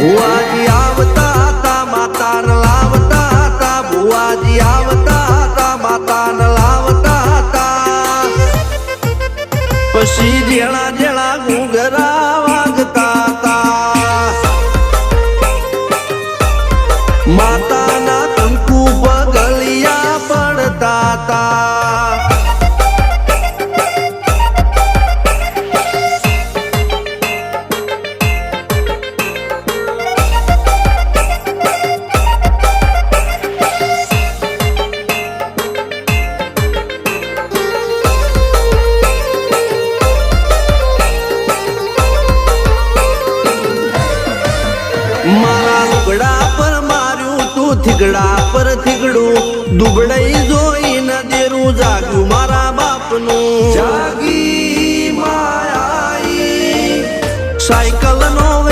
ભુવાજી આવતા હતા માતાને લાવતા હતા ભુવાજી આવતા હતા માતાને લાવતા હતા પછી જેણા જેણા ઘૂંઘરા વાગતા હતા માતાના કંકુ પગલિયા પડતા હતા મારા લુગડા પર માર્યું તું થીગડા પર થીગડું દુબળાઈ જોઈને દેરું જાગ્યું મારા બાપનું જાગી